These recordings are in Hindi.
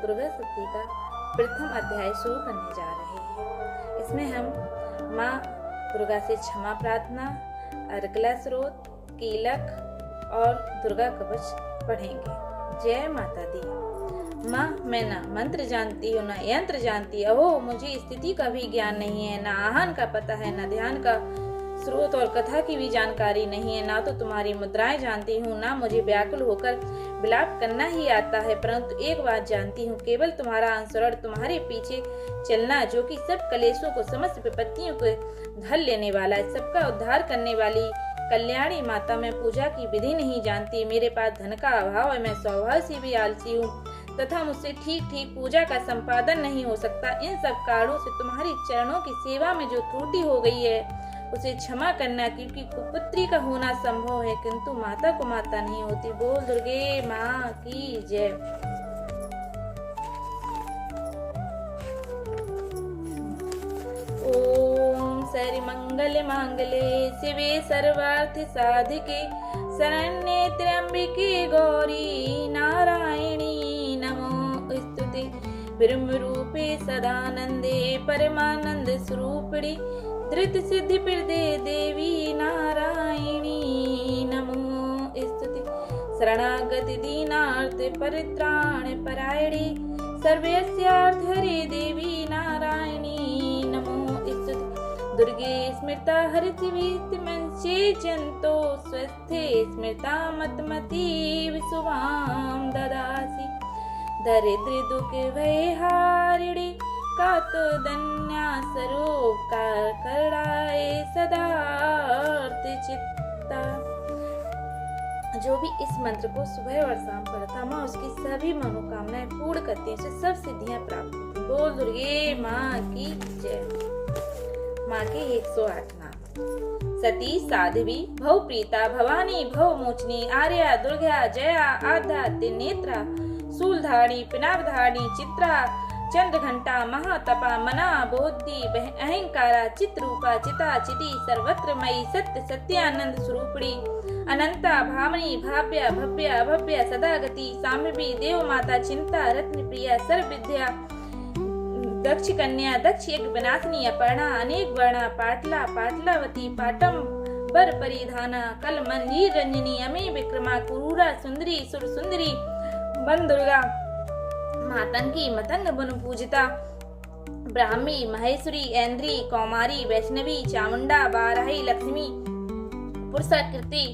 दुर्गा सप्तमी का प्रथम अध्याय शुरू करने जा रहे हैं। इसमें हम माँ दुर्गा से क्षमा प्रार्थना, अर्गला स्रोत, कीलक और दुर्गा कवच पढ़ेंगे। जय माता दी। माँ, मैं ना मंत्र जानती हूँ ना यंत्र जानती। अहो, मुझे स्थिति का भी ज्ञान नहीं है, ना आहन का पता है, ना ध्यान का स्रोत और कथा की भी जानकारी नहीं है। ना तो तुम्हारी मुद्राएं जानती हूँ, ना मुझे व्याकुल होकर विलाप करना ही आता है। परंतु एक बात जानती हूँ, केवल तुम्हारा अनुसरण, तुम्हारे पीछे चलना, जो कि सब कलेशों को, समस्त विपत्तियों को धर लेने वाला है, सबका उद्धार करने वाली कल्याणी माता। मैं पूजा की विधि नहीं जानती, मेरे पास धन का अभाव है, मैं स्वभाव से भी आलसी हूँ तथा मुझसे ठीक ठीक पूजा का संपादन नहीं हो सकता। इन सब कारणों से तुम्हारी चरणों की सेवा में जो त्रुटि हो गई है उसे क्षमा करना, क्योंकि कुपुत्री का होना संभव है किंतु माता को माता नहीं होती। बोल दुर्गे माँ की जय। ओम सर्वमंगल मांगल्ये शिवे सर्वार्थ साधिके शरण्ये त्र्यंबके गौरी नारायणी नमोस्तुते। ब्रह्म रूपे सदानंदे परमानंद स्वरूपिणी धृत सिद्धि प्रदे देवी नारायणी नमोस्तुते। शरणागति दीनार्थ परित्राण परायणे सर्वस्यार्थ हरे देवी नारायणी नमोस्तुते। दुर्गे स्मृता हरति मंचे जंतो स्वस्थे स्मृता मतमतीव शुभां ददासि। दरिद्र दुख भय हारिणी कातो दन्या सरोपकार कराए सदार्थ चित्ता। जो भी इस मंत्र को सुबह और शाम पढ़ता, माँ उसकी सभी मनोकामनाएं पूर्ण करती है, उसे सब सिद्धियां प्राप्त होती हैं। बोल दुर्गे माँ की जय। माँ के 108 नाम। सती, साध्वी, भवप्रीता, भवानी, भवमोचनी, आर्या, दुर्गा, जया, आद्या, त्रिनेत्रा, शूलधारिणी, पिनाकधारिणी, चित्रा, चंद्रघंटा, महातपा, मना, बोधि, अहंकारा, चित्रूपा, चिता, चिति, सर्वत्र मयी, सत्य सत्यानंद स्वरूपिणी, अनंता, भावनी, भाव्या, भव्या, अभव्या, सदागति, साम्यवी, देव माता, चिंता, रत्न प्रिया, सर्व विद्या, दक्ष कन्या, दक्ष यज्ञ विनाशिनी, अपर्णा, अनेक वर्णा, पाटला, पाटलावती, पाटम बर परिधाना, कल मंजीर रंजनी, अमे विक्रमा, कुरूरा, सुंदरी, सुर सुंदरी, वन दुर्गा, मातंगी, मतंग बन पूजिता, ब्राह्मी, महेश्वरी, ऐन्द्री, कौमारी, वैष्णवी, चामुंडा, बाराही, लक्ष्मी, पुरुषाकृति,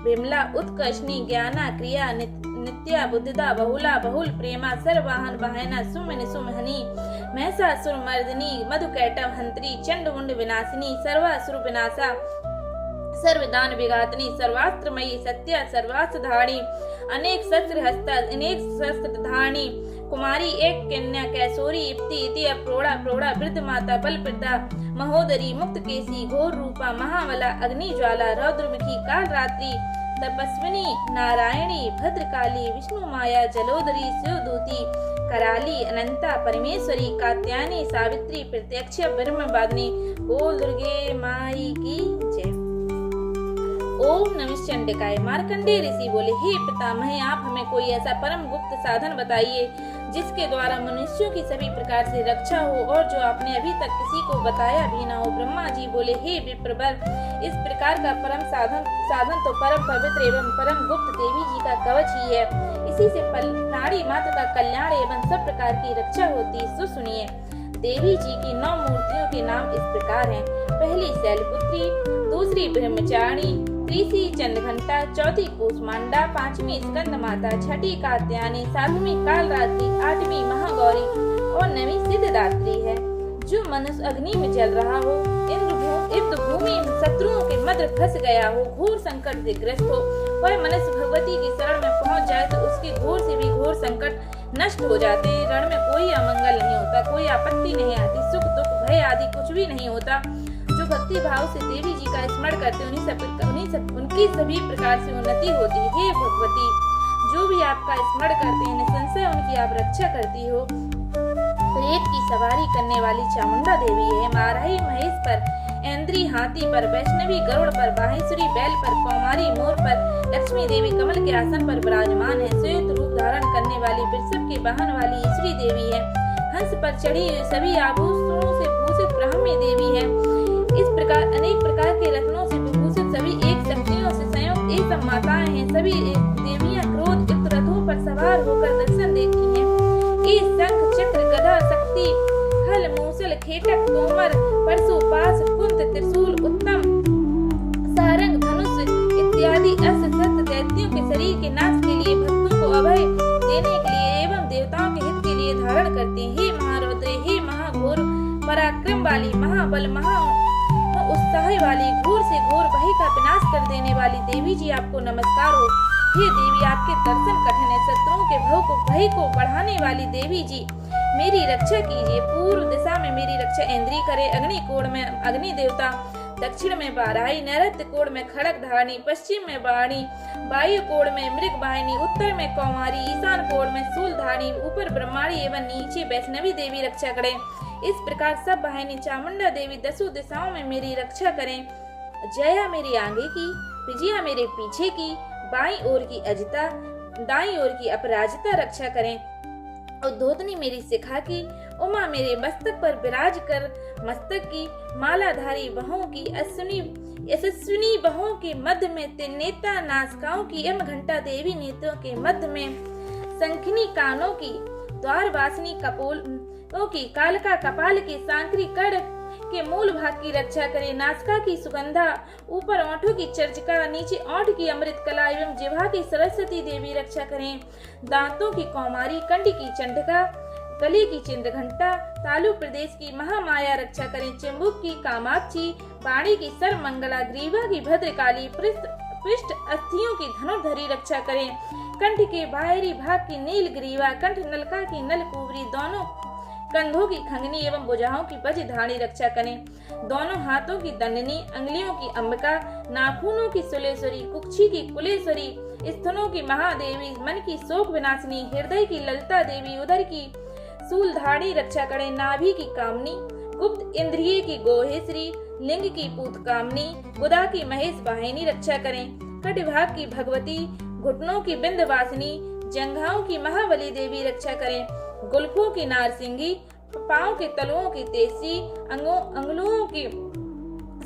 विमला, उत्कर्षणी, ज्ञाना, क्रिया, नित्या, बुद्धिदा, बहुला, बहुल, प्रेमा, सर्ववाहन, वाहना, सुमनि, सुमहनी, महसासुर मर्दिनी, मधुकैटव हंत्री, चंड मुंड विनाशिनी, सर्वासुर विनाशा, सर्वदान विघातनी, सर्वास्त्रमयी, सत्या, सर्वास्त्रधारिणी, अनेक शस्त्र हस्ता, अनेक शस्त्र धारिणी, कुमारी, एक कन्या, कैसोरी, इप्ति, इति, प्रोड़ा, प्रोड़ा, वृद्ध माता, बलप्रदा, महोदरी, मुक्त केसी, घोर रूपा, महावला, अग्नि ज्वाला, रौद्रमुखी, काल रात्रि, तपस्विनी, नारायणी, भद्रकाली, विष्णु माया, जलोदरी, शिवदूती, कराली, अनंता, परमेश्वरी, कात्यायनी, सावित्री, प्रत्यक्ष ब्रह्मवादिनी। बोल दुर्गे माई की जय। ओम नमः चंडिकाय। मार्कंडेय ऋषि बोले, हे पितामह, आप हमें कोई ऐसा परम गुप्त साधन बताइए जिसके द्वारा मनुष्यों की सभी प्रकार से रक्षा हो और जो आपने अभी तक किसी को बताया भी ना हो। ब्रह्मा जी बोले, हे विप्रवर, इस प्रकार का परम साधन तो परम पवित्र एवं परम गुप्त देवी जी का कवच ही है। इसी से प्राणी मात्र का कल्याण एवं सब प्रकार की रक्षा होती है। सो सुनिए, देवी जी की 9 मूर्तियों के नाम इस प्रकार हैं। पहली शैलपुत्री, दूसरी ब्रह्मचारिणी, तीसरी चंद्रघंटा, चौथी कूष्मांडा, 5वीं स्कंद माता, 6ठी कात्यायनी, 7वीं कालरात्रि, 8वीं महागौरी और 9वीं सिद्धदात्री है। जो मनुष्य अग्नि में जल रहा हो, इंद्र भूमि शत्रुओं के मध्य फंस गया हो, घोर संकट से ग्रस्त हो, वह मनुष्य भगवती की शरण में पहुंच जाए तो उसके घोर से भी घोर संकट नष्ट हो जाते हैं। रण में कोई अमंगल नहीं होता, कोई आपत्ति नहीं आती, सुख दुख भय आदि कुछ भी नहीं होता। जो भक्ति भाव से देवी जी का स्मरण करते हैं उनकी सभी प्रकार से उन्नति होती है। हे भगवती, जो भी आपका स्मरण करते हैं निसंशय उनकी आप रक्षा करती हो। रेत की सवारी करने वाली चामुंडा देवी है। माराही महेश पर, ऐन्द्री हाथी पर, वैष्णवी गरुड़ पर, बाहेश्वरी बैल पर, कौमारी मोर पर, लक्ष्मी देवी कमल के आसन पर विराजमान है। श्वेत रूप धारण करने वाली, वृषभ के वाहन वाली ईश्वरी देवी है। हंस पर चढ़ी हुई, सभी आभूषणों से भूषित ब्राह्मी देवी है। इस प्रकार अनेक प्रकार के रत्नों से विभूषित सभी एक शक्तियों से संयुक्त एक माताएं हैं। सभी देवियां क्रोध युक्त रथों पर सवार होकर दर्शन देती हैं। ये शंख, चक्र, गदा, शक्ति, हल, मूसल, खेटक, तोमर, परशु, पाश, कुंत, त्रिशूल, उत्तम, सारंग, धनुष इत्यादि अस्त्र शस्त्र दैत्यों के शरीर के नाश के लिए, भक्तों को अभय देने के लिए एवं देवताओं के हित के लिए धारण करते हैं। हे महारौद्र, हे महाघोर पराक्रम वाली, महाबल, महा उत्साही वाली, घोर से घोर भय का विनाश कर देने वाली देवी जी, आपको नमस्कार हो। हे देवी, आपके दर्शन कठिन है। शत्रुओं के भय को बढ़ाने वाली देवी जी, मेरी रक्षा कीजिए। पूर्व दिशा में मेरी रक्षा ऐन्द्री करे, अग्नि कोण में अग्नि देवता, दक्षिण में बाराही, नैऋत्य कोण में खड़ग धारणी, पश्चिम में वाणी, वायु कोण में मृग वाहिनी, उत्तर में कौमारी, ईशान कोण में शूल धारणी, ऊपर ब्रह्माणी एवं नीचे वैष्णवी देवी रक्षा करें। इस प्रकार सब वाहिनी चामुंडा देवी दसों दिशाओं में मेरी रक्षा करें। जया मेरी आगे की, विजया मेरे पीछे की, बाईं ओर की अजिता, दाईं ओर की अपराजिता रक्षा करें। उद्योतनी मेरी शिखा की, उमा मेरे मस्तक पर विराज कर मस्तक की, मालाधारी बहों की, यशस्विनी बहों के मध्य में, नेता नासिकाओं की, एवं घंटा देवी नेत्रों के मध्य में, शंखिनी कानों की, द्वारवासिनी कपोलों की, कालका कपाल की, सांकरी कड़ के मूल भाग की रक्षा करें। नासिका की सुगंधा, ऊपर ओंठों की चर्चिका, नीचे ओंठ की अमृत कला एवं जिह्वा की सरस्वती देवी रक्षा करें। दांतों की कौमारी, कंठ की चंडिका, गले की चंद्रघंटा, तालु प्रदेश की महामाया रक्षा करें। चिंबुक की कामाक्षी, वाणी की सर्वमंगला, ग्रीवा की भद्रकाली, पृष्ठ अस्थियों की धनुर्धरी रक्षा करें। कंठ के बाहरी भाग की नील ग्रीवा, कंठ नलका की नलकुबरी, दोनों कंधों की खंगनी एवं भुजाओं की वज्रधारी रक्षा करें। दोनों हाथों की दंडनी, अंगुलियों की अंबिका, नाखूनों की सुलेश्वरी, कुक्षी की कुलेश्वरी, स्तनों की महादेवी, मन की शोक विनाशिनी, हृदय की ललिता देवी, उदर की शूलधारी रक्षा करें। नाभि की कामनी, गुप्त इंद्रिय की गोहेश्वरी, लिंग की पूत कामनी, गुदा की महेश वाहिनी रक्षा करें। कटिभाग की भगवती, घुटनों की बिंदवासिनी, जंघाओं की महाबली देवी रक्षा करें। गुल्फों की नारसिंगी, पांव के तलुओं की तेजी, अंगुलों की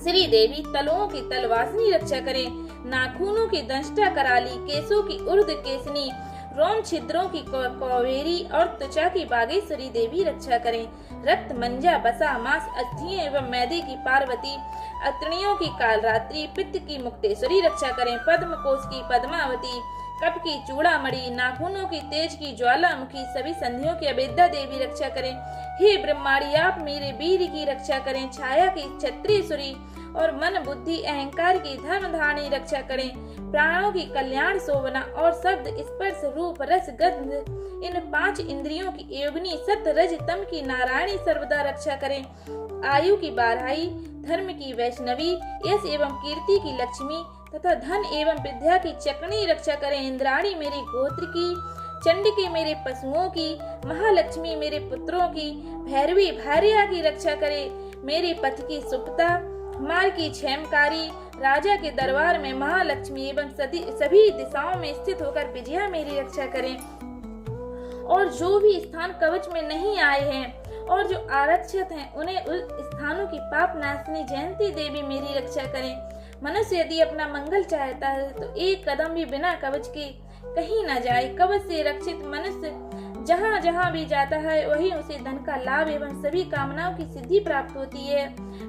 श्री देवी, तलुओं की तलवासिनी रक्षा करें। नाखूनों की दंष्टा कराली, केसों की उर्ध केसनी, रोम छिद्रों की कौवेरी और त्वचा की बागेश्वरी देवी रक्षा करें। रक्त मंजा, बसा, मांस, अस्थियां एवं मैदे की पार्वती, अत्रियों की कालरात्रि, पित्त की मुक्तेश्वरी रक्षा करें। पद्म कोश की पद्मावती, कप की चूड़ामणि, नाखूनों की तेज की ज्वालामुखी, सभी संधियों की अवेद्या देवी रक्षा करें। हे ब्रह्माणी, आप मेरे वीर की रक्षा करें। छाया की क्षत्रियसुरी और मन बुद्धि अहंकार की धर्मधारणी रक्षा करें। प्राणों की कल्याण शोभना और शब्द स्पर्श रूप रस गंध, इन 5 इंद्रियों की योगिनी सत रज तम की नारायणी सर्वदा रक्षा करें। आयु की बाराई, धर्म की वैष्णवी, यश एवं कीर्ति की लक्ष्मी तथा धन एवं विद्या की चक्रणी रक्षा करें। इंद्राणी मेरे गोत्र की, चंडिके मेरे पशुओं की, महालक्ष्मी मेरे पुत्रों की, भैरवी भार्या की रक्षा करें। मेरे पथ की सुप्ता, मार की क्षेमकारी, राजा के दरबार में महालक्ष्मी एवं सभी दिशाओं में स्थित होकर विजया मेरी रक्षा करें। और जो भी स्थान कवच में नहीं आए हैं और जो आरक्षित हैं, उन्हें उस स्थानों की पाप नाशनी जयंती देवी मेरी रक्षा करें। मनुष्य यदि अपना मंगल चाहता है तो एक कदम भी बिना कवच के कहीं न जाए। कवच से रक्षित मनुष्य जहाँ जहाँ भी जाता है वहीं उसे धन का लाभ एवं सभी कामनाओं की सिद्धि प्राप्त होती है।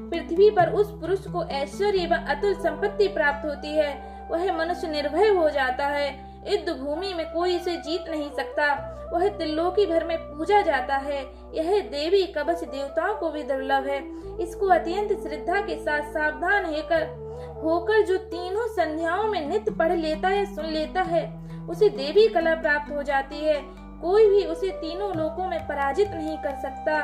पृथ्वी पर उस पुरुष को ऐश्वर्य एवं अतुल संपत्ति प्राप्त होती है। वह मनुष्य निर्भय हो जाता है। युद्ध भूमि में कोई इसे जीत नहीं सकता। वह त्रिलोकी भर में पूजा जाता है। यह देवी कवच देवताओं को भी दुर्लभ है। इसको अत्यंत श्रद्धा के साथ सावधान होकर जो तीनों संध्याओं में नित्य पढ़ लेता है, सुन लेता है, उसे देवी कला प्राप्त हो जाती है। कोई भी उसे तीनों लोकों में पराजित नहीं कर सकता।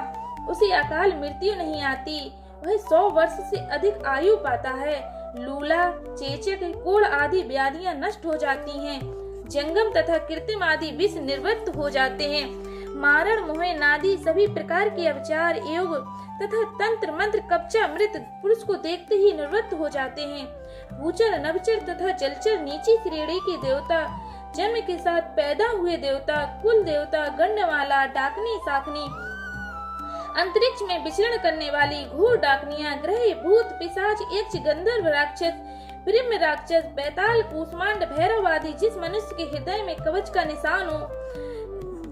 उसे अकाल मृत्यु नहीं आती। वह 100 वर्ष से अधिक आयु पाता है। लूला, चेचक, कोढ़ आदि व्याधियां नष्ट हो जाती हैं। जंगम तथा कृत्रिम आदि विष निवृत्त हो जाते हैं। मारण मोहन आदि सभी प्रकार के अवचार योग तथा तंत्र मंत्र कब्जा मृत पुरुष को देखते ही निवृत्त हो जाते हैं। भूचर नभचर तथा जलचर नीची श्रेणी के देवता, जन्म के साथ पैदा हुए देवता, कुल देवता, गंडमाला, डाकनी, साकनी, अंतरिक्ष में विचरण करने वाली घोर डाकनियां, ग्रह, भूत, पिशाच, यक्ष, गंधर्व, राक्षस, ब्रह्म राक्षस, बैताल, कूष्मांड, भैरव आदि जिस मनुष्य के हृदय में कवच का निशान हो,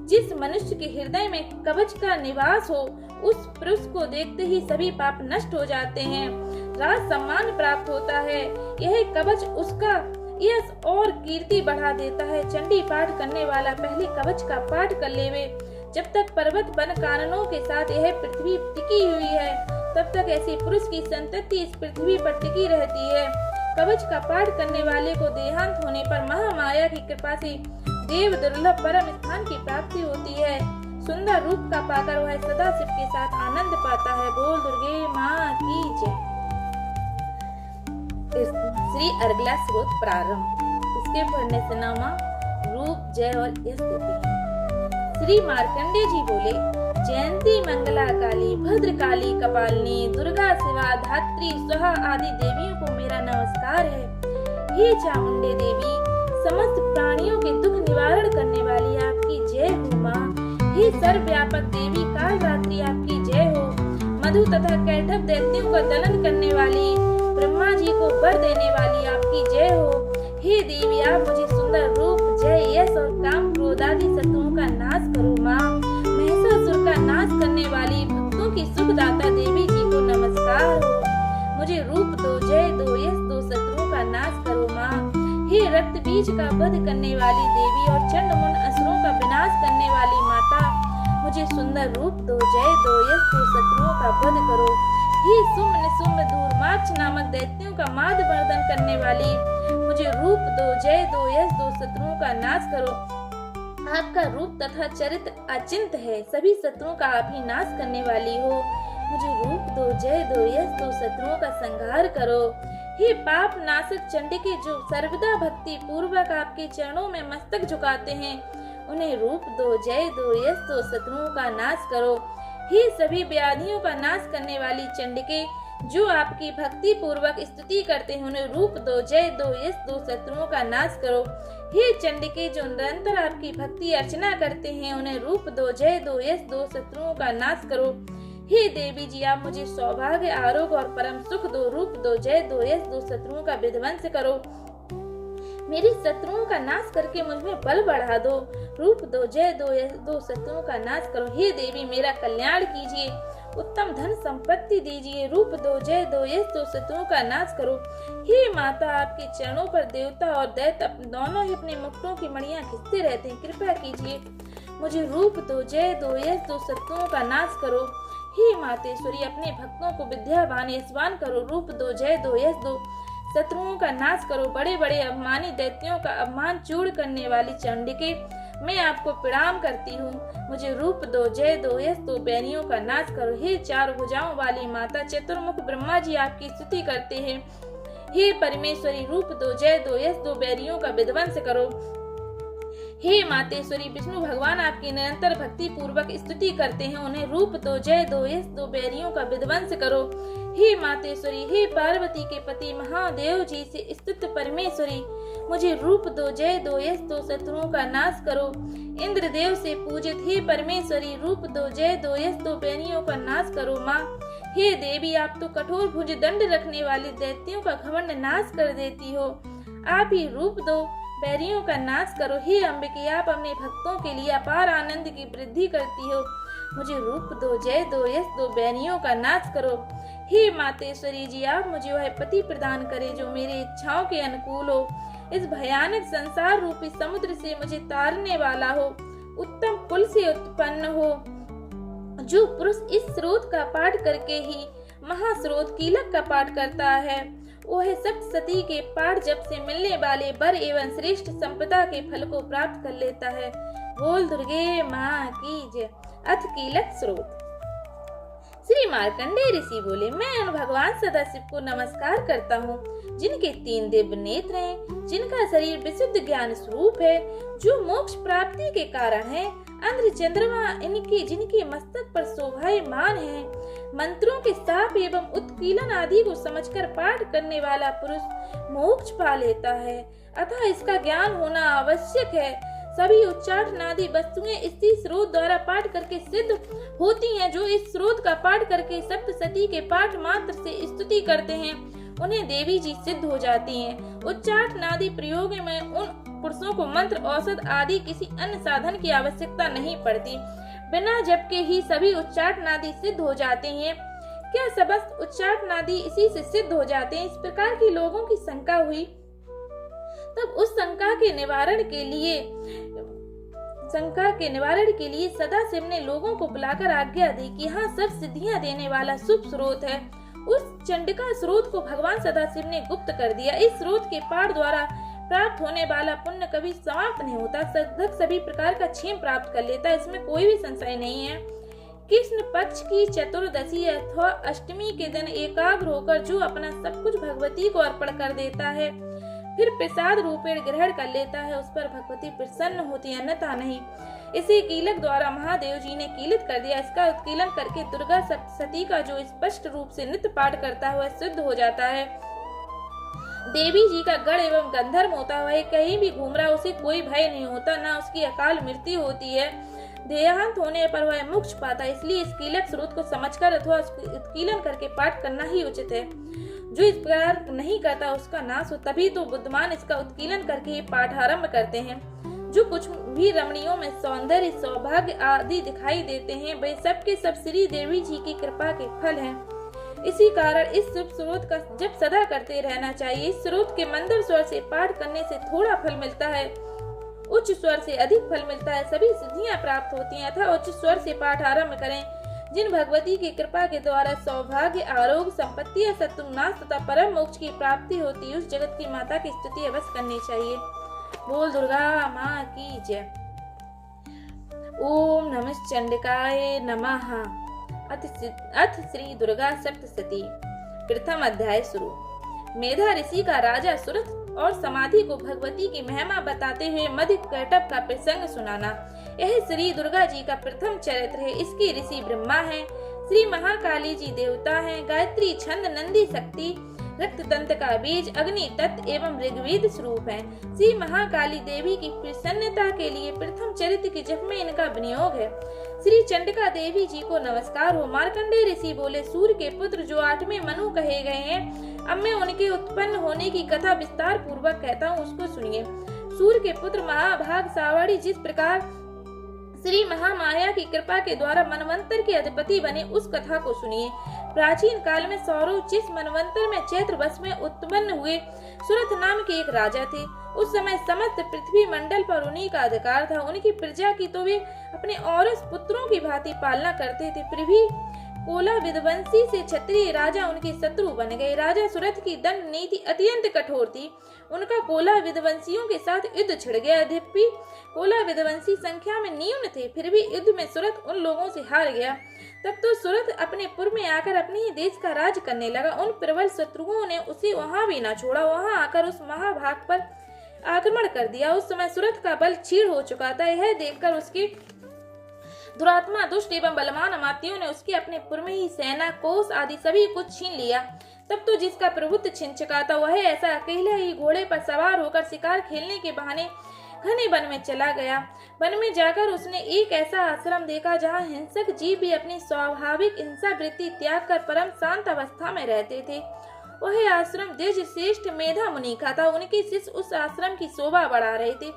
जिस मनुष्य के हृदय में कवच का निवास हो, उस पुरुष को देखते ही सभी पाप नष्ट हो जाते हैं, राज सम्मान प्राप्त होता है। यह कवच उसका यश और कीर्ति बढ़ा देता है। चंडी पाठ करने वाला पहले कवच का पाठ कर लेवे। जब तक पर्वत वन काननों के साथ यह पृथ्वी टिकी हुई है, तब तक ऐसी पुरुष की संतति इस पृथ्वी पर टिकी रहती है। कवच का पाठ करने वाले को देहांत होने पर महामाया की कृपा से देव दुर्लभ परम स्थान की प्राप्ति होती है। सुंदर रूप का पाकर वह सदा शिव के साथ आनंद पाता है। बोल दुर्गे माँ की जय। श्री अर्गला स्रोत प्रारंभ। इसके पढ़ने से नामा रूप, जय और यश देते हैं। श्री मार्कंडे जी बोले, जयंती मंगला काली, भद्र काली, कपालिनी, दुर्गा, शिवा, धात्री, स्वाहा आदि देवियों को मेरा नमस्कार है। हे चामुंडे देवी, समस्त प्राणियों के दुख निवारण करने वाली आपकी जय हो माँ। हे सर्वव्यापक देवी, काल रात्रि आपकी जय हो। मधु तथा कैटभ दैत्यों का दलन करने वाली, ब्रह्मा जी को वर देने वाली आपकी जय हो। हे देवी, आप मुझे सुंदर रूप, जय, यश और काम क्रोध आदि शत्रुओं का नाश करो माँ। महिषासुर का नाश करने वाली भक्तों की सुखदाता देवी जी को नमस्कार हो। मुझे रूप दो, जय दो, यश दो, शत्रुओं का नाश करो माँ। हे रक्त बीज का वध करने वाली देवी और चंड मुंड असुरों का विनाश करने वाली माता, मुझे सुंदर रूप दो, जय दो, यश दो, शत्रुओं का वध करो। हे सुम्न निसुम्न धूर्माक्ष नामक दैत्यों का माद वर्धन करने वाली, मुझे रूप दो, जय दो, यश दो, शत्रुओं का नाश करो। आपका रूप तथा चरित्र अचिंत है, सभी शत्रुओं का आप ही नाश करने वाली हो। मुझे रूप दो, जय दो, यश दो, शत्रुओं का संहार करो। हे पाप नाशक चंडिके, जो सर्वदा भक्ति पूर्वक आपके चरणों में मस्तक झुकाते हैं, उन्हें रूप दो, जय दो, यश दो, शत्रुओं का नाश करो। हे सभी व्याधियों का नाश करने वाली चंडिके, जो आपकी भक्ति पूर्वक स्तुति करते हैं, उन्हें रूप दो, जय दो, यश दो, शत्रुओं का नाश करो। हे चंडिके, जो निरंतर आपकी भक्ति अर्चना करते हैं, उन्हें रूप दो, जय दो, यश दो, शत्रुओं का नाश करो। हे देवी जी, आप मुझे सौभाग्य, आरोग्य और परम सुख दो। रूप दो, जय दो, यश दो, शत्रुओं का विध्वंस करो। मेरे शत्रुओं का नाश करके मुझमें बल बढ़ा दो। रूप दो, जय दो, यश दो, शत्रुओं का नाश करो। हे देवी, मेरा कल्याण कीजिए, उत्तम धन संपत्ति दीजिए। रूप दो, जय दो, यश दो, शत्रुओं का नाश करो। हे माता, आपके चरणों पर देवता और दैत्य दोनों ही अपने मुकुटों की मणियां खींचते रहते हैं, कृपा कीजिए। मुझे रूप दो, जय दो, यश दो, शत्रुओं का नाश करो। हे मातेश्वरी, अपने भक्तों को विद्यावान यशवान करो। रूप दो, जय दो, यश दो, शत्रुओं का नाश करो। बड़े बड़े अभिमानी दैत्यों का अपमान चूड़ करने वाली चंडिके, मैं आपको प्रणाम करती हूँ। मुझे रूप दो, जय दो, यश दो, बैरियों का नाश करो। हे चार भुजाओं वाली माता, चतुर्मुख ब्रह्मा जी आपकी स्तुति करते हैं। हे परमेश्वरी, रूप दो, जय दो, यश दो, बैरियों का विध्वंस करो। हे मातेश्वरी, विष्णु भगवान आपकी निरंतर भक्ति पूर्वक स्तुति करते हैं, उन्हें रूप दो, जय दो, यश दो, बैरियों का विध्वंस करो। हे मातेश्वरी, हे पार्वती के पति महादेव जी से स्तुत परमेश्वरी, मुझे रूप दो, जय दो, यश दो, शत्रुओं का नाश करो। इंद्रदेव से पूजित हे परमेश्वरी, रूप दो, जय दो, यश दो, बैरियों का नाश करो माँ। हे देवी, आप तो कठोर भुज दंड रखने वाले दैत्यों का घमंड नाश कर देती हो, आप ही रूप दो, बैरियों का नाश करो। हे अम्बिके, आप अपने भक्तों के लिए अपार आनंद की वृद्धि करती हो, मुझे रूप दो, जय दो, यश दो, बैरियों का नाश करो। हे मातेश्वरी जी, आप मुझे वह पति प्रदान करें जो मेरी इच्छाओं के अनुकूल हो, इस भयानक संसार रूपी समुद्र से मुझे तारने वाला हो, उत्तम कुल से उत्पन्न हो। जो पुरुष इस स्रोत का पाठ करके ही महास्रोत कीलक का पाठ करता है, वह सप्तसती के पाठ जप से मिलने वाले वर एवं श्रेष्ठ संपदा के फल को प्राप्त कर लेता है। बोल दुर्गे माँ की जय। अथ कीलक स्रोत। श्री मार्कंडेय ऋषि बोले, मैं उन भगवान सदाशिव को नमस्कार करता हूँ जिनके 3 दिव्य नेत्र हैं, जिनका शरीर विशुद्ध ज्ञान स्वरूप है, जो मोक्ष प्राप्ति के कारण है। अंध्र चंद्रमा इनके जिनके मस्तक पर शोभायमान है। मंत्रों के साप एवं उत्कीलन आदि को समझकर पाठ करने वाला पुरुष मोक्ष पा लेता है, अतः इसका ज्ञान होना आवश्यक है। सभी उच्चाट नादी वस्तुएं इसी स्रोत द्वारा पाठ करके सिद्ध होती हैं। जो इस स्रोत का पाठ करके सप्तशती के पाठ मात्र से स्तुति करते हैं, उन्हें देवी जी सिद्ध हो जाती हैं। उच्चाट नादी प्रयोग में उन पुरुषों को मंत्र, औषध आदि किसी अन्य साधन की आवश्यकता नहीं पड़ती। बिना जप के ही सभी उच्चाट नादी सिद्ध हो जाते हैं। क्या समस्त उच्चाट नादी इसी से सिद्ध हो जाते हैं? इस प्रकार की लोगों की शंका हुई। तब उस शंका के निवारण के लिए सदाशिव ने लोगों को बुलाकर आज्ञा दी कि हाँ, सब सिद्धियां देने वाला शुभ स्रोत है। उस चंडिका स्रोत को भगवान सदाशिव ने गुप्त कर दिया। इस स्रोत के पाठ द्वारा प्राप्त होने वाला पुण्य कभी समाप्त नहीं होता। साधक सभी प्रकार का क्षेम प्राप्त कर लेता है, इसमें कोई भी संशय नहीं है। कृष्ण पक्ष की चतुर्दशी अथवा अष्टमी के दिन एकाग्र होकर जो अपना सब कुछ भगवती को अर्पण कर देता है, फिर प्रसाद रूपेण ग्रहण कर लेता है, उस पर भगवती प्रसन्न होती है, अन्यथा नहीं। इसे कीलक द्वारा महादेव जी ने कीलित कर दिया। इसका उत्कीलन करके दुर्गा सप्तशती का जो स्पष्ट रूप से नित्य पाठ करता है, वह सिद्ध हो जाता है। देवी जी का गण एवं गंधर्व होता है, कहीं भी घूम रहा, उसे कोई भय नहीं होता, न उसकी अकाल मृत्यु होती है। देहांत होने पर वह मोक्ष पाता है। इसलिए इस कीलक स्रोत को समझकर अथवा उत्कीलन करके पाठ करना ही उचित है। जो इस प्रकार नहीं करता उसका नाश हो। तभी तो बुद्धिमान इसका उत्कीलन करके ही पाठ आरंभ करते हैं। जो कुछ भी रमणियों में सौंदर्य, सौभाग्य आदि दिखाई देते हैं, वे सब के सब श्री देवी जी की कृपा के फल हैं। इसी कारण इस शुभ स्रोत का जप सदा करते रहना चाहिए। इस स्रोत के मंदर स्वर से पाठ करने से थोड़ा फल मिलता है, उच्च स्वर से अधिक फल मिलता है। सभी सिद्धियां प्राप्त होती हैं। अतः उच्च स्वर से पाठ आरंभ करें। जिन भगवती की कृपा के द्वारा सौभाग्य, आरोग्य, संपत्ति, शत्रुनाश तथा परम मोक्ष की प्राप्ति होती है, उस जगत की माता की स्तुति अवश्य करनी चाहिए। बोल दुर्गा माँ की जय। ओम नमः चंडिकाय नमः। अथ श्री दुर्गा सप्तशती। प्रथम अध्याय शुरू। मेधा ऋषि का राजा सुरथ और समाधि को भगवती की महिमा बताते हुए मध्य कैटभ का प्रसंग सुनाना, यह श्री दुर्गा जी का प्रथम चरित्र है। इसके ऋषि ब्रह्मा हैं, श्री महाकाली जी देवता हैं, गायत्री छंद, नंदी शक्ति, रक्त तंत्र का बीज, अग्नि तत्व एवं ऋग्वेद स्वरूप हैं। श्री महाकाली देवी की प्रसन्नता के लिए प्रथम चरित्र के जप में इनका विनियोग है। श्री चंडिका देवी जी को नमस्कार हो। मार्कंडेय ऋषि बोले, सूर्य के पुत्र जो 8वें मनु कहे गए हैं, अब मैं उनके उत्पन्न होने की कथा विस्तार पूर्वक कहता हूँ, उसको सुनिए। सूर्य के पुत्र महाभाग सावड़ी जिस प्रकार श्री महामाया की कृपा के द्वारा मनवंतर के अधिपति बने, उस कथा को सुनिए। प्राचीन काल में सौरव जिस मनवंतर में चैत्र वर्ष में उत्पन्न हुए सुरथ नाम के एक राजा थे। उस समय समस्त पृथ्वी मंडल पर उन्हीं का अधिकार था। उनकी प्रजा की तो वे अपने औरस पुत्रों की भांति पालना करते थे, फिर भी कोला विध्वंसी से क्षत्रिय राजा उनके शत्रु बन गए। राजा सुरथ की दंड नीति अत्यंत कठोर थी। उनका कोला विध्वंसियों के साथ युद्ध छिड़ गया। यद्यपि कोला विध्वंसी संख्या में न्यून थे, फिर भी युद्ध में सुरथ उन लोगों से हार गया। तब तो सुरथ अपने पुर में आकर अपने ही देश का राज करने लगा। उन प्रबल शत्रुओं ने उसे वहां भी न छोड़ा, वहां आकर उस महाभाग पर आक्रमण कर दिया। उस समय सुरथ का बल क्षीण हो चुका था। यह देखकर उसके दुरात्मा, दुष्ट एवं बलवान अमात्यों ने उसके अपने पुर में ही सेना, कोष आदि सभी कुछ छीन लिया। तब तो जिसका प्रभुत्व छिन चुका था, वह ऐसा अकेला ही घोड़े पर सवार होकर शिकार खेलने के बहाने घने वन में चला गया। वन में जाकर उसने एक ऐसा आश्रम देखा जहाँ हिंसक जीव भी अपनी स्वाभाविक हिंसा वृत्ति त्याग कर परम शांत अवस्था में रहते थे। वह आश्रम द्विज श्रेष्ठ मेधा मुनि का था। उनके शिष्य उस आश्रम की शोभा बढ़ा रहे थे।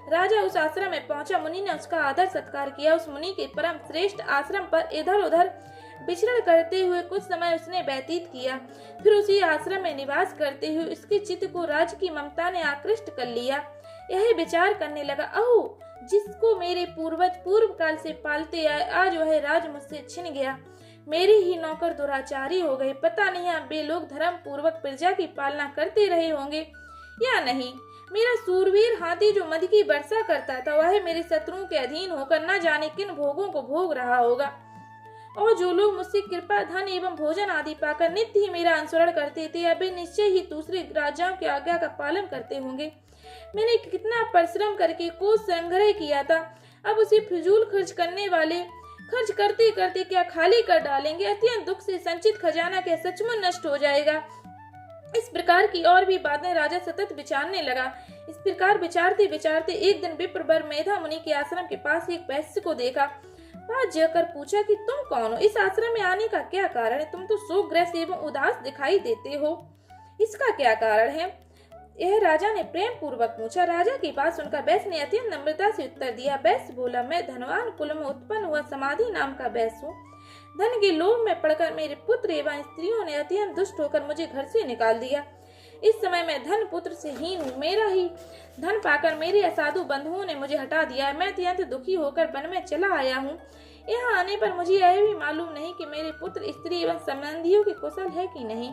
राजा उस आश्रम में पहुंचा। मुनि ने उसका आदर सत्कार किया। उस मुनि के परम श्रेष्ठ आश्रम पर इधर उधर विचरण करते हुए कुछ समय उसने व्यतीत किया। फिर उसी आश्रम में निवास करते हुए उसके चित्त को राज्य की ममता ने आकृष्ट कर लिया। यह विचार करने लगा, अहो, जिसको मेरे पूर्वज पूर्व काल से पालते आए, आज वह राज मुझसे छिन गया। मेरे ही नौकर दुराचारी हो गए। पता नहीं अब वे लोग धर्म पूर्वक प्रजा की पालना करते रहे होंगे या नहीं। मेरा सूरवीर हाथी जो मद की वर्षा करता था, वह मेरे शत्रुओं के अधीन होकर न जाने किन भोगों को भोग रहा होगा। और जो लोग मुझसे कृपा, धन एवं भोजन आदि पाकर नित्य ही मेरा अनुसरण करते थे, अब वे निश्चय ही दूसरे राजाओं की आज्ञा का पालन करते होंगे। मैंने कितना परिश्रम करके कोष संग्रह किया था, अब उसे फिजूल खर्च करते करते क्या खाली कर डालेंगे। अत्यंत दुख से संचित खजाना क्या सचमुच नष्ट हो जाएगा। इस प्रकार की और भी बातें राजा सतत विचारने लगा। इस प्रकार विचारते विचारते एक दिन विप्रवर मेधा मुनि के आश्रम के पास एक वैश्य को देखा। पास जाकर पूछा कि तुम कौन हो, इस आश्रम में आने का क्या कारण है? तुम तो शोकग्रस्त एवं उदास दिखाई देते हो, इसका क्या कारण है? यह राजा ने प्रेम पूर्वक पूछा। राजा की बात सुनकर वैश्य ने अत्यंत नम्रता से उत्तर दिया। वैश्य बोला, मैं धनवान कुल में उत्पन्न हुआ समाधि नाम का वैश्य हूँ। धन के लोभ में पड़कर मेरे पुत्र एवं स्त्रियों ने अत्यंत दुष्ट होकर मुझे घर से निकाल दिया। इस समय मैं धन पुत्र से हीन हूँ। मेरा ही धन पाकर मेरे असाधु बंधुओं ने मुझे हटा दिया है। मैं अत्यंत दुखी होकर वन में चला आया हूँ। यहाँ आने पर मुझे यह भी मालूम नहीं कि मेरे पुत्र स्त्री एवं संबंधियों के कुशल है कि नहीं।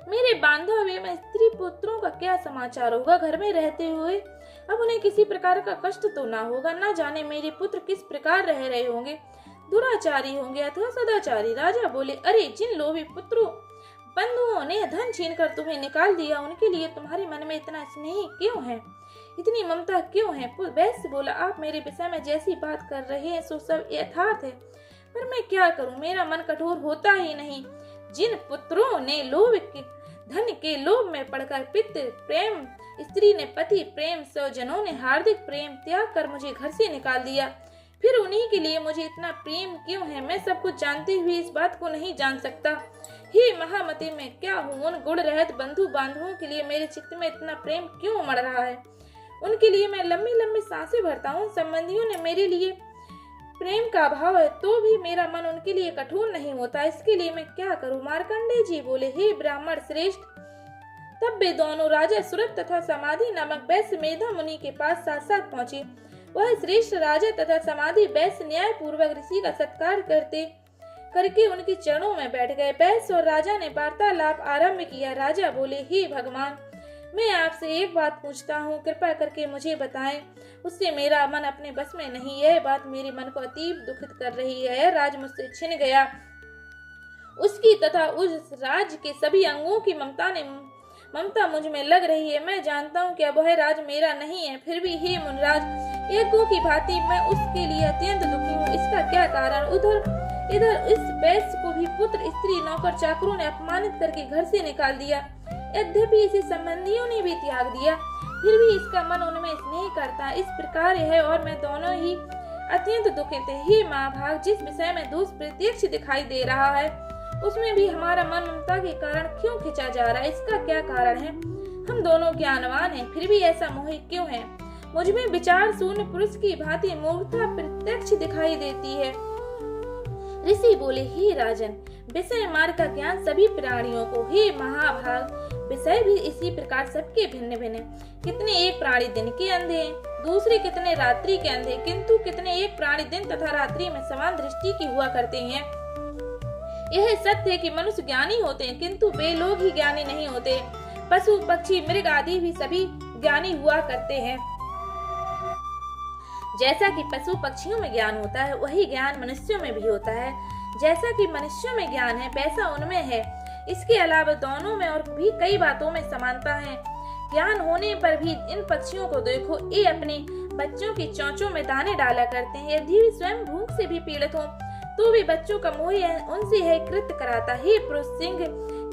मेरे बांधव एवं स्त्री पुत्रों का क्या समाचार होगा? घर में रहते हुए अब उन्हें किसी प्रकार का कष्ट तो ना होगा। न जाने मेरे पुत्र किस प्रकार रह रहे होंगे, दुराचारी होंगे अथवा सदाचारी। राजा बोले, अरे जिन लोभी पुत्रों बंधुओं ने धन छीनकर तुम्हें निकाल दिया, उनके लिए तुम्हारे मन में इतना स्नेह क्यों है, इतनी ममता क्यों है? वैश्य बोला, आप मेरे विषय में जैसी बात कर रहे हैं सो सब यथार्थ है, पर मैं क्या करूं, मेरा मन कठोर होता ही नहीं। जिन पुत्रों ने धन के लोभ में पड़कर पितृ प्रेम, स्त्री ने पति प्रेम, स्वजनों ने हार्दिक प्रेम त्याग कर मुझे घर से निकाल दिया, फिर उन्हीं के लिए मुझे इतना प्रेम क्यों है? मैं सब कुछ जानते हुए इस बात को नहीं जान सकता। हे महामते, मैं क्या हूँ? उन गुण रहित बंधु बांधवों के लिए मेरे चित्त में इतना प्रेम क्यों उमड़ रहा है? उनके लिए मैं लंबी लंबी सांसें भरता हूँ। संबंधियों ने मेरे लिए प्रेम का अभाव है तो भी मेरा मन उनके लिए कठोर नहीं होता। इसके लिए मैं क्या करूँ? मार्कंडेय जी बोले, हे ब्राह्मण श्रेष्ठ, तब वे दोनों राजा सुरत तथा समाधि नामक वैश्य मेधा मुनि के पास साथ साथ पहुँचे। वह श्रेष्ठ राजा तथा समाधि वैश्य न्याय पूर्वक ऋषि का सत्कार करके उनके चरणों में बैठ गए। वैश्य और राजा ने वार्तालाप आरंभ किया। राजा बोले, हे भगवान, मैं आपसे एक बात पूछता हूँ, कृपा करके मुझे बताएं। उससे मेरा मन अपने बस में नहीं। यह बात मेरे मन को अतीब दुखित कर रही है। राज मुझसे छिन गया, उसकी तथा उस राज के सभी अंगों की ममता मुझ में लग रही है। मैं जानता हूँ कि वह राज मेरा नहीं है, फिर भी हे मुनराज, एकों की भांति मैं उसके लिए अत्यंत दुखी हूँ। इसका क्या कारण? इधर इस वैश्य को भी पुत्र स्त्री नौकर चाकरों ने अपमानित करके घर से निकाल दिया। यद्यपि इसे संबंधियों ने भी त्याग दिया, फिर भी इसका मन उनमें स्नेह करता। इस प्रकार है और मैं दोनों ही अत्यंत दुखित है। हे महाभाग, जिस विषय में दोष प्रत्यक्ष दिखाई दे रहा है उसमें भी हमारा मन ममता के कारण क्यों खिंचा जा रहा है? इसका क्या कारण है? हम दोनों ज्ञानवान हैं, फिर भी ऐसा मोह क्यों है? मुझ में विचार शून्य पुरुष की भांति मूर्खता प्रत्यक्ष दिखाई देती है। ऋषि बोले, हे राजन, विषय मार्ग का ज्ञान सभी प्राणियों को। हे महाभाग, विषय भी इसी प्रकार सबके भिन्न भिन्न। कितने एक प्राणी दिन के अंधे हैं, दूसरे कितने रात्रि के अंधे, किंतु कितने एक प्राणी दिन तथा रात्रि में समान दृष्टि की हुआ करते हैं। यह सत्य है कि मनुष्य ज्ञानी होते हैं, किंतु वे लोग ही ज्ञानी नहीं होते। पशु पक्षी मृग आदि भी सभी ज्ञानी हुआ करते हैं। जैसा कि पशु पक्षियों में ज्ञान होता है, वही ज्ञान मनुष्यों में भी होता है। जैसा कि मनुष्यों में ज्ञान है, वैसा उनमें है। इसके अलावा दोनों में और भी कई बातों में समानता है। ज्ञान होने पर भी इन पक्षियों को देखो, ये अपने बच्चों की चोंचों में दाने डाला करते हैं। यदि वे स्वयं भूख से भी पीड़ित हो तो भी बच्चों का मोह उनसे है कृत्य कराता। हे पुरुष सिंह,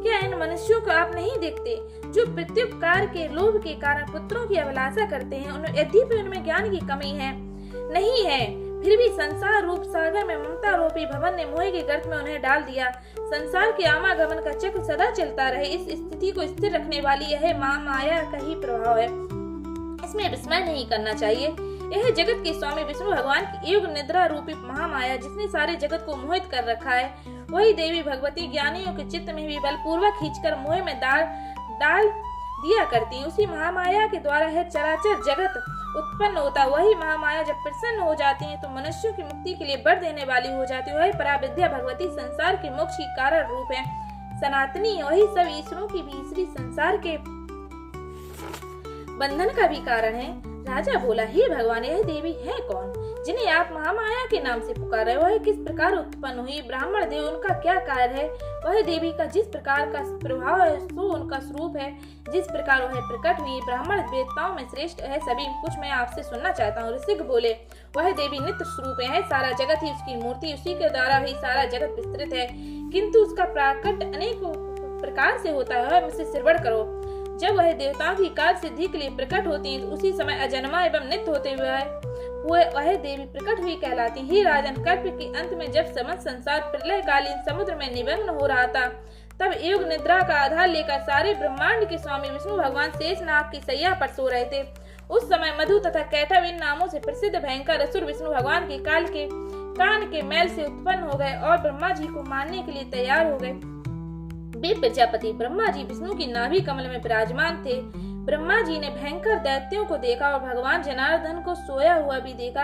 क्या इन मनुष्यों को आप नहीं देखते जो प्रत्युपकार के लोभ के कारण पुत्रों की अभिलाषा करते हैं? यद्यपि उनमें ज्ञान की कमी है नहीं है, फिर भी संसार रूप सागर में ममता रूपी भवन ने मोह के गर्त में उन्हें डाल दिया। संसार के आवागमन का चक्र सदा चलता रहे, इस स्थिति को स्थिर रखने वाली यह माया का ही प्रभाव है। इसमें विस्मय नहीं करना चाहिए। यह जगत के स्वामी विष्णु भगवान की योग निद्रा रूपी महामाया, जिसने सारे जगत को मोहित कर रखा है, वही देवी भगवती ज्ञानियों के चित्त में भी बलपूर्वक खींचकर मोह में डाल दिया करती है। उसी महामाया के द्वारा है चराचर जगत उत्पन्न होता। वही महामाया जब प्रसन्न हो जाती है तो मनुष्यों की मुक्ति के लिए बर देने वाली हो जाती है। वही पराविद्या भगवती संसार के मोक्ष की कारण रूप है। सनातनी वही सब ईश्वरों की भी ईश्वरी संसार के बंधन का भी कारण है। राजा बोला, हे भगवान, यह देवी है कौन जिन्हें आप महामाया के नाम से पुकार रहे हो, वह किस प्रकार उत्पन्न हुई? ब्राह्मण देव, उनका क्या कार्य है? वह देवी का जिस प्रकार का प्रभाव है सो उनका स्वरूप है। जिस प्रकार वह प्रकट हुई ब्राह्मण देवताओं में श्रेष्ठ है। सभी कुछ मैं आपसे सुनना चाहता हूँ। ऋषिक बोले, वह देवी नित्य स्वरूप है, सारा जगत ही उसकी मूर्ति, उसी के द्वारा ही सारा जगत विस्तृत है, किंतु उसका प्राकट अनेक प्रकार से होता है। मुझसे श्रवण करो। जब वह देवताओं की कार्य सिद्धि के लिए प्रकट होती है तो उसी समय अजन्मा एवं नित्य होते हुए वह देवी प्रकट हुई कहलाती है। हे राजन, कल्प के अंत में जब समस्त संसार प्रलयकालीन समुद्र में निमग्न हो रहा था, तब योग निद्रा का आधार लेकर सारे ब्रह्मांड के स्वामी विष्णु भगवान शेषनाग की सैया पर सो रहे थे। उस समय मधु तथा कैटव इन नामों से प्रसिद्ध भयंकर असुर विष्णु भगवान के कान के मैल से उत्पन्न हो गए और ब्रह्मा जी को मारने के लिए तैयार हो गए। वे प्रजापति ब्रह्मा जी विष्णु की नाभि कमल में विराजमान थे। ब्रह्मा जी ने भयंकर दैत्यों को देखा और भगवान जनार्दन को सोया हुआ भी देखा।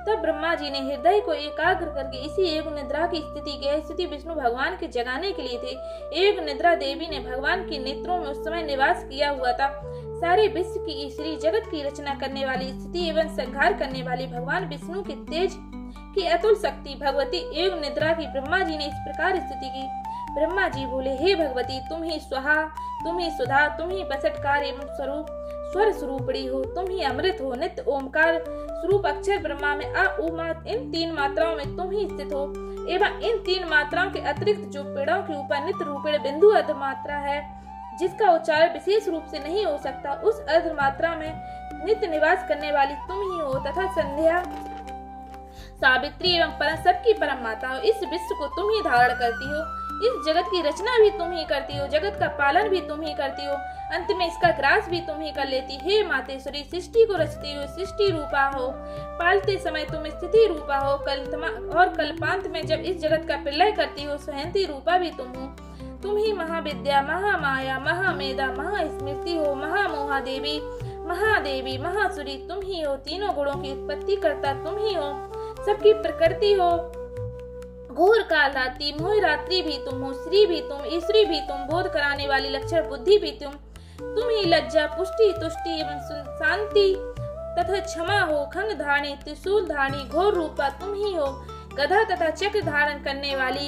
तब ब्रह्मा जी ने हृदय को एकाग्र करके इसी योग निद्रा की स्थिति की स्थिति विष्णु भगवान के जगाने के लिए थे। योग निद्रा देवी ने भगवान के नेत्रों में उस समय निवास किया हुआ था। सारे विश्व की ईश्वरी जगत की रचना करने वाली स्थिति एवं संहार करने वाली भगवान विष्णु के तेज की अतुल शक्ति भगवती योग निद्रा की ब्रह्मा जी ने इस प्रकार स्थिति की। ब्रह्मा जी बोले, हे भगवती, तुम ही स्वाहा, तुम ही सुधा, तुम ही बसटकार एवं स्वरूप स्वर स्वरूपड़ी हो, तुम ही अमृत हो, नित्य ओमकार स्वरूप अक्षर ब्रह्मा में आ उमा, इन तीन मात्राओं में तुम ही स्थित हो एवं इन तीन मात्राओं के अतिरिक्त जो पेड़ों के ऊपर नित्य रूपेण बिंदु अर्ध मात्रा है, जिसका उच्चारण विशेष रूप से नहीं हो सकता, उस अर्ध मात्रा में नित्य निवास करने वाली तुम ही हो तथा संध्या, सावित्री एवं परम सबकी परम माता हो। इस विश्व को तुम ही धारण करती हो, इस जगत की रचना भी तुम ही करती हो, जगत का पालन भी तुम ही करती हो, अंत में इसका ग्रास भी तुम ही कर लेती। हे मातेश्वरी, सृष्टि को रचती हो, सृष्टि रूपा हो, पालते समय तुम स्थिति रूपा हो, और कल्पांत में जब इस जगत का प्रलय करती हो सहंती रूपा भी तुम हो। तुम ही महाविद्या, महामाया, महामेधा, महास्मृति हो, महामोहा देवी, महादेवी, महासुरी तुम ही हो, तीनों गुणों की उत्पत्ति करता तुम ही हो, सबकी प्रकृति हो, घोर काल रात्रि मोह रात्रि भी तुम हो, श्री भी तुम, ईश्वरी भी तुम, बोध कराने वाली लक्षण बुद्धि भी तुम ही लज्जा, पुष्टि, तुष्टि एवं शांति तथा क्षमा हो, खंग धारणी, त्रिशूल धारणी, घोर रूपा तुम ही हो, गधा तथा चक्र धारण करने वाली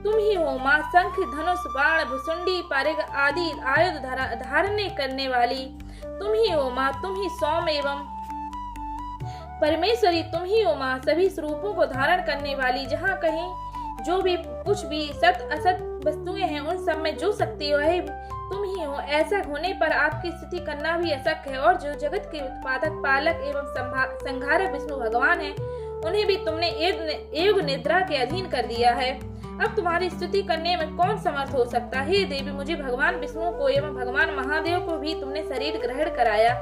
तुम ही हो, माँ शंख, धनुष, बाण, भुसुंडी, पारिग आदि आयुध धारण करने वाली तुम ही हो माँ, तुम ही सौम एवं परमेश्वरी तुम ही हो माँ, सभी स्वरूपों को धारण करने वाली, जहाँ कहीं जो भी कुछ भी सत असत वस्तुएं हैं उन सब में जो शक्ति है तुम ही हो। ऐसा होने पर आपकी स्थिति करना भी अशक्य है, और जो जगत के उत्पादक, पालक एवं संहारक विष्णु भगवान है उन्हें भी तुमने योग निद्रा के अधीन कर दिया है। अब तुम्हारी स्तुति करने में कौन समर्थ हो सकता है? देवी, मुझे भगवान विष्णु को एवं भगवान महादेव को भी तुमने शरीर ग्रहण कराया,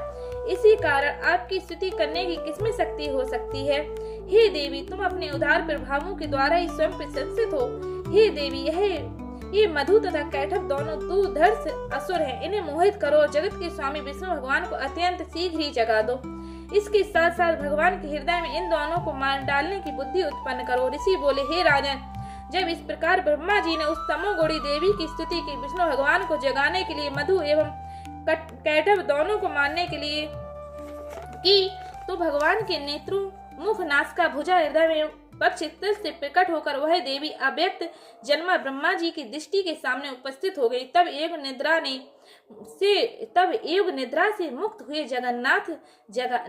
इसी कारण आपकी स्तुति करने की किसमें शक्ति हो सकती है? हे देवी, तुम अपने उदार प्रभावों के द्वारा ही स्वयं प्रशंसित हो। हे देवी, ये मधु तथा कैटभ दोनों दुर्धर्ष असुर हैं, इन्हें मोहित करो और जगत के स्वामी विष्णु भगवान को अत्यंत शीघ्र ही जगा दो। इसके साथ साथ भगवान के हृदय में इन दोनों को मार डालने की बुद्धि उत्पन्न करो। ऋषि बोले, हे राजन, जब इस प्रकार ब्रह्मा जी ने उस तमोगुणी देवी की स्तुति की, विष्णु भगवान को जगाने के लिए मधु एवं कैटभ दोनों को मारने के लिए की, तो भगवान के नेत्रों, मुख, नासिका, भुजा, हृदय में पक्ष से प्रकट होकर वह देवी अव्यक्त जन्मा ब्रह्मा जी की दृष्टि के सामने उपस्थित हो गई। तब योग निद्रा से मुक्त हुए जगन्नाथ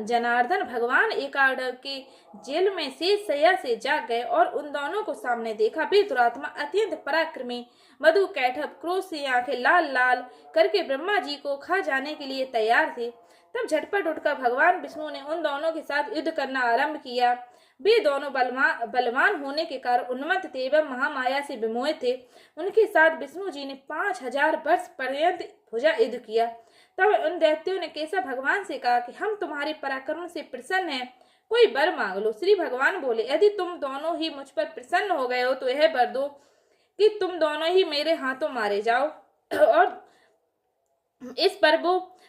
जनार्दन भगवान एकाडव के जेल में शेष शैया से जाग गए और उन दोनों को सामने देखा। वे दुरात्मा अत्यंत पराक्रमी मधु कैटभ क्रोध से आंखें लाल लाल करके ब्रह्मा जी को खा जाने के लिए तैयार थे। तब झटपट उठकर भगवान विष्णु ने उन दोनों के साथ युद्ध करना आरंभ किया। वे दोनों बलवान होने के कारण उन्मत्त थे एवं महामाया से विमोहित थे। उनके साथ विष्णु जी ने 5000 वर्ष पर्यंत भुजा युद्ध किया। तब उन दैत्यों ने केशव भगवान से कहा कि हम तुम्हारे पराक्रम से प्रसन्न हैं, कोई वर मांग लो। श्री भगवान बोले, यदि तुम दोनों ही मुझ पर प्रसन्न हो गए हो तो यह वर दो कि तुम दोनों ही मेरे हाथों मारे जाओ। और इस पर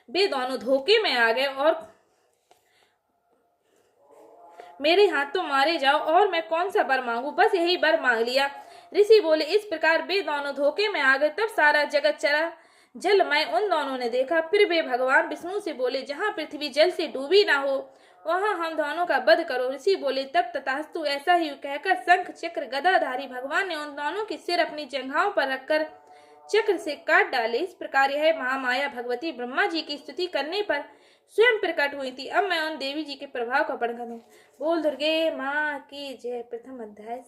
वे दोनों धोखे में आ गए और मेरे हाथों मारे जाओ, और मैं कौन सा वर मांगू, बस यही वर मांग लिया। ऋषि बोले, इस प्रकार वे दोनों धोखे में आ गए। तब सारा जगत चरा जलमय उन दोनों ने देखा। फिर वे भगवान विष्णु से बोले, जहाँ पृथ्वी जल से डूबी ना हो वहां हम दोनों का वध करो। ऋषि बोले तब तथास्तु, ऐसा ही कहकर शंख चक्र गदाधारी भगवान ने उन दोनों के सिर अपनी जंघाओं पर रखकर चक्र से काट डाले। इस प्रकार यह महामाया भगवती ब्रह्मा जी की स्तुति करने पर स्वयं प्रकट हुई थी। अब मैं उन देवी जी के प्रभाव का वर्णन करूं। बोल दुर्गे माँ की जय। प्रथम अध्याय।